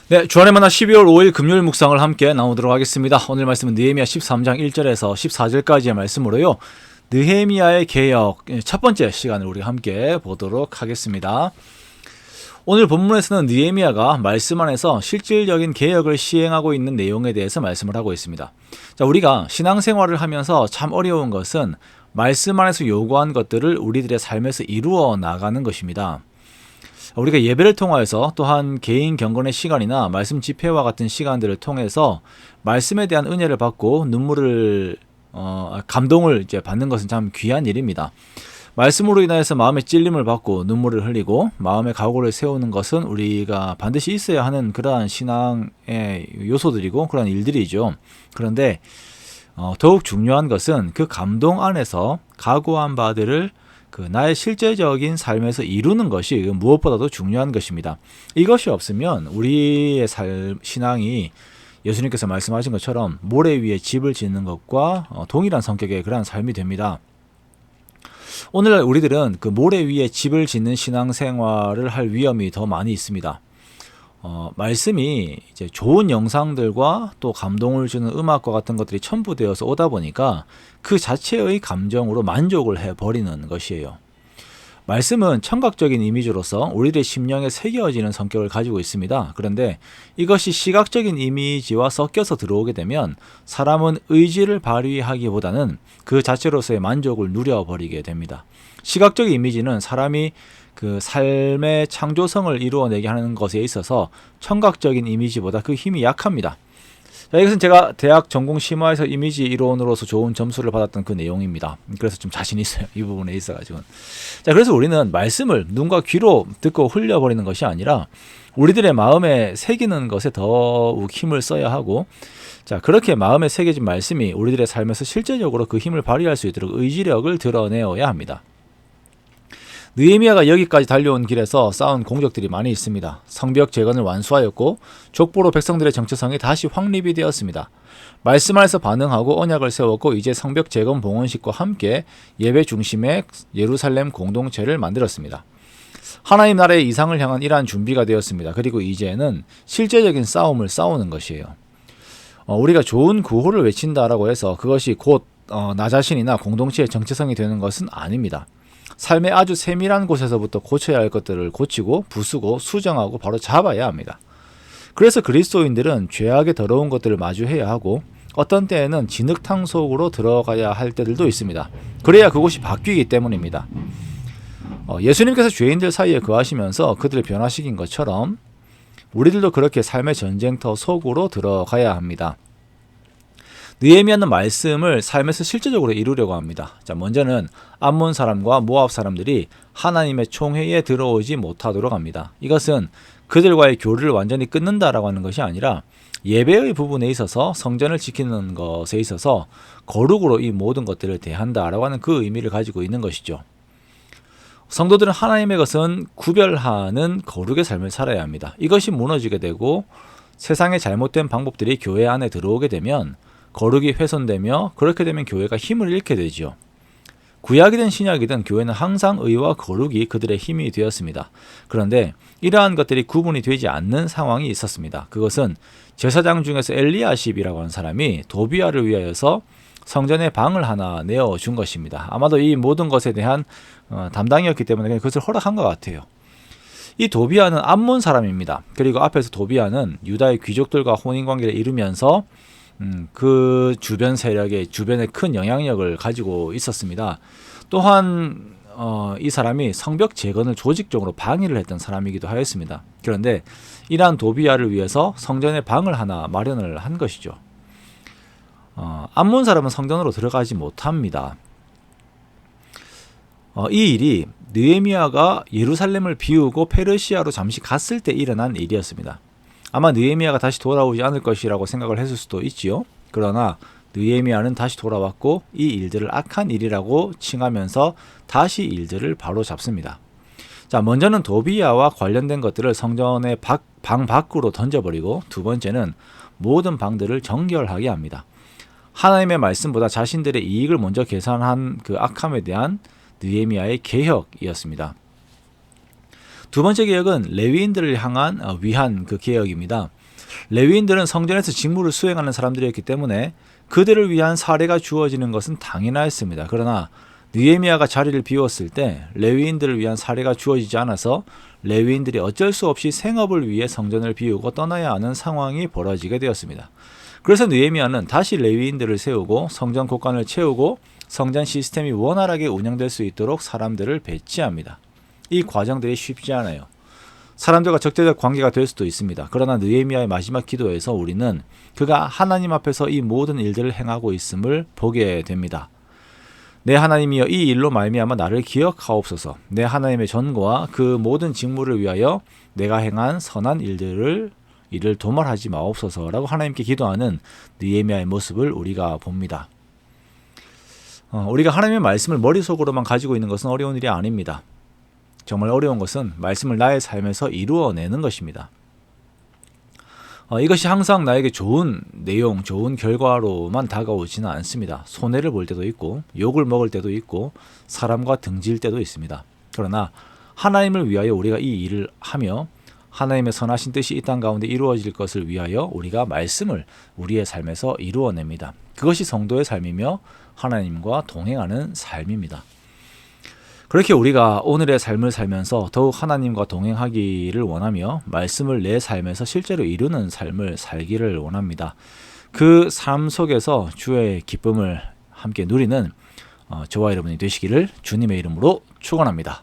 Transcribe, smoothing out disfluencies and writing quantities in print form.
네, 주안의 만나 12월 5일 금요일 묵상을 함께 나누도록 하겠습니다. 오늘 말씀은 느헤미야 13장 1절에서 14절까지의 말씀으로요. 느헤미야의 개혁 첫 번째 시간을 우리 함께 보도록 하겠습니다. 오늘 본문에서는 느헤미야가 말씀 안에서 실질적인 개혁을 시행하고 있는 내용에 대해서 말씀을 하고 있습니다. 자, 우리가 신앙생활을 하면서 참 어려운 것은 말씀 안에서 요구한 것들을 우리들의 삶에서 이루어 나가는 것입니다. 우리가 예배를 통하여서 또한 개인 경건의 시간이나 말씀 집회와 같은 시간들을 통해서 말씀에 대한 은혜를 받고 감동을 이제 받는 것은 참 귀한 일입니다. 말씀으로 인하여서 마음의 찔림을 받고 눈물을 흘리고 마음의 각오를 세우는 것은 우리가 반드시 있어야 하는 그러한 신앙의 요소들이고 그러한 일들이죠. 그런데 더욱 중요한 것은 그 감동 안에서 각오한 바들을 나의 실제적인 삶에서 이루는 것이 무엇보다도 중요한 것입니다. 이것이 없으면 우리의 신앙이 예수님께서 말씀하신 것처럼 모래 위에 집을 짓는 것과 동일한 성격의 그러한 삶이 됩니다. 오늘날 우리들은 그 모래 위에 집을 짓는 신앙생활을 할 위험이 더 많이 있습니다. 말씀이 이제 좋은 영상들과 또 감동을 주는 음악과 같은 것들이 첨부되어서 오다 보니까 그 자체의 감정으로 만족을 해버리는 것이에요. 말씀은 청각적인 이미지로서 우리들의 심령에 새겨지는 성격을 가지고 있습니다. 그런데 이것이 시각적인 이미지와 섞여서 들어오게 되면 사람은 의지를 발휘하기보다는 그 자체로서의 만족을 누려버리게 됩니다. 시각적인 이미지는 사람이 그 삶의 창조성을 이루어내게 하는 것에 있어서 청각적인 이미지보다 그 힘이 약합니다. 자, 이것은 제가 대학 전공 심화에서 이미지 이론으로서 좋은 점수를 받았던 그 내용입니다. 그래서 좀 자신 있어요. 이 부분에 있어가지고. 자, 그래서 우리는 말씀을 눈과 귀로 듣고 흘려버리는 것이 아니라 우리들의 마음에 새기는 것에 더욱 힘을 써야 하고, 자, 그렇게 마음에 새겨진 말씀이 우리들의 삶에서 실제적으로 그 힘을 발휘할 수 있도록 의지력을 드러내어야 합니다. 느헤미야가 여기까지 달려온 길에서 쌓은 공적들이 많이 있습니다. 성벽 재건을 완수하였고 족보로 백성들의 정체성이 다시 확립이 되었습니다. 말씀 안에서 반응하고 언약을 세웠고 이제 성벽 재건 봉헌식과 함께 예배 중심의 예루살렘 공동체를 만들었습니다. 하나님 나라의 이상을 향한 이러한 준비가 되었습니다. 그리고 이제는 실제적인 싸움을 싸우는 것이에요. 우리가 좋은 구호를 외친다라고 해서 그것이 곧 나 자신이나 공동체의 정체성이 되는 것은 아닙니다. 삶의 아주 세밀한 곳에서부터 고쳐야 할 것들을 고치고 부수고 수정하고 바로 잡아야 합니다. 그래서 그리스도인들은 죄악의 더러운 것들을 마주해야 하고 어떤 때에는 진흙탕 속으로 들어가야 할 때들도 있습니다. 그래야 그곳이 바뀌기 때문입니다. 예수님께서 죄인들 사이에 거하시면서 그들을 변화시킨 것처럼 우리들도 그렇게 삶의 전쟁터 속으로 들어가야 합니다. 느헤미야는 말씀을 삶에서 실제적으로 이루려고 합니다. 자, 먼저는 암몬 사람과 모압 사람들이 하나님의 총회에 들어오지 못하도록 합니다. 이것은 그들과의 교류를 완전히 끊는다라고 하는 것이 아니라 예배의 부분에 있어서 성전을 지키는 것에 있어서 거룩으로 이 모든 것들을 대한다라고 하는 그 의미를 가지고 있는 것이죠. 성도들은 하나님의 것은 구별하는 거룩의 삶을 살아야 합니다. 이것이 무너지게 되고 세상의 잘못된 방법들이 교회 안에 들어오게 되면 거룩이 훼손되며 그렇게 되면 교회가 힘을 잃게 되죠. 구약이든 신약이든 교회는 항상 의와 거룩이 그들의 힘이 되었습니다. 그런데 이러한 것들이 구분이 되지 않는 상황이 있었습니다. 그것은 제사장 중에서 엘리야십이라고 하는 사람이 도비아를 위하여서 성전에 방을 하나 내어준 것입니다. 아마도 이 모든 것에 대한 담당이었기 때문에 그냥 그것을 허락한 것 같아요. 이 도비아는 암몬 사람입니다. 그리고 앞에서 도비아는 유다의 귀족들과 혼인관계를 이루면서 그 주변 세력의 주변에 큰 영향력을 가지고 있었습니다. 또한 이 사람이 성벽 재건을 조직적으로 방해를 했던 사람이기도 하였습니다. 그런데 이러한 도비아를 위해서 성전에 방을 하나 마련을 한 것이죠. 암몬 사람은 성전으로 들어가지 못합니다. 이 일이 느헤미야가 예루살렘을 비우고 페르시아로 잠시 갔을 때 일어난 일이었습니다. 아마 느헤미야가 다시 돌아오지 않을 것이라고 생각을 했을 수도 있지요. 그러나 느헤미야는 다시 돌아왔고 이 일들을 악한 일이라고 칭하면서 다시 일들을 바로 잡습니다. 자, 먼저는 도비아와 관련된 것들을 성전의 방 밖으로 던져버리고 두 번째는 모든 방들을 정결하게 합니다. 하나님의 말씀보다 자신들의 이익을 먼저 계산한 그 악함에 대한 느헤미야의 개혁이었습니다. 두 번째 개혁은 레위인들을 향한 위한 그 개혁입니다. 레위인들은 성전에서 직무를 수행하는 사람들이었기 때문에 그들을 위한 사례가 주어지는 것은 당연하였습니다. 그러나 느헤미야가 자리를 비웠을 때 레위인들을 위한 사례가 주어지지 않아서 레위인들이 어쩔 수 없이 생업을 위해 성전을 비우고 떠나야 하는 상황이 벌어지게 되었습니다. 그래서 느헤미야는 다시 레위인들을 세우고 성전 곳간을 채우고 성전 시스템이 원활하게 운영될 수 있도록 사람들을 배치합니다. 이 과정들이 쉽지 않아요. 사람들과 적대적 관계가 될 수도 있습니다. 그러나 느헤미야의 마지막 기도에서 우리는 그가 하나님 앞에서 이 모든 일들을 행하고 있음을 보게 됩니다. 내 하나님이여 이 일로 말미암아 나를 기억하옵소서. 내 하나님의 전과 그 모든 직무를 위하여 내가 행한 선한 이를 도말하지 마옵소서라고 하나님께 기도하는 느헤미야의 모습을 우리가 봅니다. 우리가 하나님의 말씀을 머릿속으로만 가지고 있는 것은 어려운 일이 아닙니다. 정말 어려운 것은 말씀을 나의 삶에서 이루어내는 것입니다. 이것이 항상 나에게 좋은 내용, 좋은 결과로만 다가오지는 않습니다. 손해를 볼 때도 있고 욕을 먹을 때도 있고 사람과 등질 때도 있습니다. 그러나 하나님을 위하여 우리가 이 일을 하며 하나님의 선하신 뜻이 이 땅 가운데 이루어질 것을 위하여 우리가 말씀을 우리의 삶에서 이루어냅니다. 그것이 성도의 삶이며 하나님과 동행하는 삶입니다. 그렇게 우리가 오늘의 삶을 살면서 더욱 하나님과 동행하기를 원하며 말씀을 내 삶에서 실제로 이루는 삶을 살기를 원합니다. 그 삶 속에서 주의 기쁨을 함께 누리는 저와 여러분이 되시기를 주님의 이름으로 축원합니다.